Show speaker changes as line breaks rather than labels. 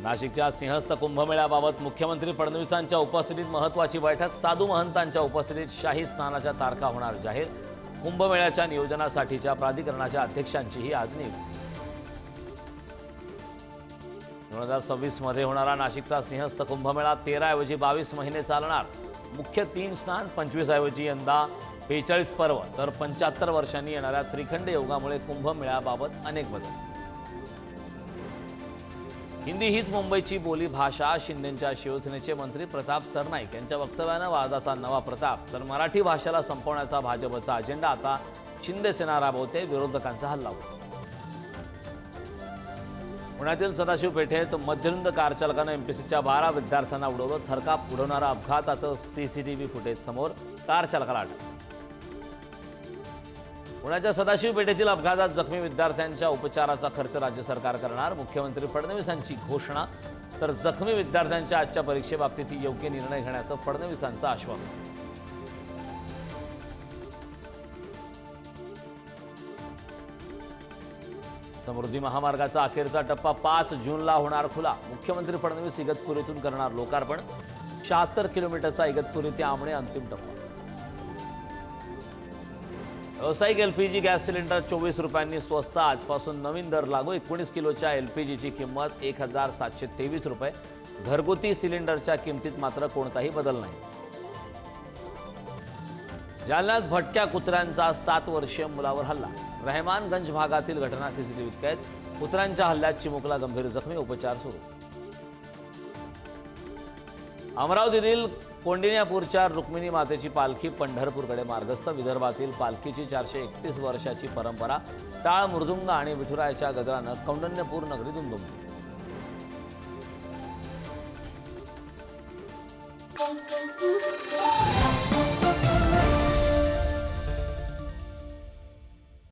नाशिकच्या सिंहस्थ कुंभमेळ्याबाबत मुख्यमंत्री फडणवीसांच्या उपस्थितीत महत्त्वाची बैठक। साधू महंतांच्या उपस्थितीत शाही स्नानाच्या तारखा होणार जाहीर। कुंभमेळ्याच्या नियोजनासाठीच्या प्राधिकरणाच्या अध्यक्षांचीही आज नियुक्ती। 2026 मध्ये होणारा नाशिकचा सिंहस्थ कुंभमेळा 13 ऐवजी 22 महिने चालणार। मुख्य 3 स्नान 25 ऐवजी यंदा 42 पर्व तर 75 वर्षांनी येणाऱ्या त्रिखंड योगामुळे कुंभमेळ्याबाबत अनेक बदल। हिंदी हीच मुंबईची बोली भाषा। शिंदेंच्या शिवसेनेचे मंत्री प्रताप सरनाईक यांच्या वक्तव्यानं वादाचा नवा प्रताप। तर मराठी भाषेला संपवण्याचा भाजपचा अजेंडा आता शिंदे सेना राबवते। विरोधकांचा हल्ला होता। पुण्यातील सदाशिव पेठेत मध्यरुंद कार चालकानं एमपीसीच्या 12 विद्यार्थ्यांना उडवलं। थरकाप उडवणारा अपघाताचं सीसीटीव्ही फुटेज समोर। कार चालकाला अटक। पुण्याच्या सदाशिव पेठेतील अपघातात जखमी विद्यार्थ्यांच्या उपचाराचा खर्च राज्य सरकार करणार। मुख्यमंत्री फडणवीसांची घोषणा। तर जखमी विद्यार्थ्यांच्या आजच्या परीक्षेबाबतीत योग्य निर्णय घेण्याचं फडणवीसांचं आश्वासन। समृद्धी महामार्गाचा अखेरचा टप्पा 5 जूनला होणार खुला। मुख्यमंत्री फडणवीस इगतपुरीतून करणार लोकार्पण। 76 किलोमीटरचा इगतपुरी ते आमणे अंतिम टप्पा। व्यावसायिक एलपीजी गॅस सिलेंडर 24 रुपयांनी स्वस्त। आजपासून नवीन दर लागू। 19 किलोच्या एलपीजीची किंमत 1723 रुपये। घरगुती सिलेंडरच्या किमतीत मात्र कोणताही बदल नाही। जालन्यात भटक्या कुत्र्यांचा 7 वर्षीय मुलावर हल्ला। रहमानगंज भागातील घटना सीसीटीव्हीत कैद। कुत्र्यांच्या हल्ल्यात चिमुकला गंभीर जखमी, उपचार सुरू। अमरावतीतील कोंडिन्यापूरच्या रुक्मिणी मातेची पालखी पंढरपूरकडे मार्गस्थ। विदर्भातील पालखीची 431 वर्षाची परंपरा। टाळ, मृदुंग आणि विठुरायाच्या गजरानं कौंडिण्यपूर नगरी दुमदुमली।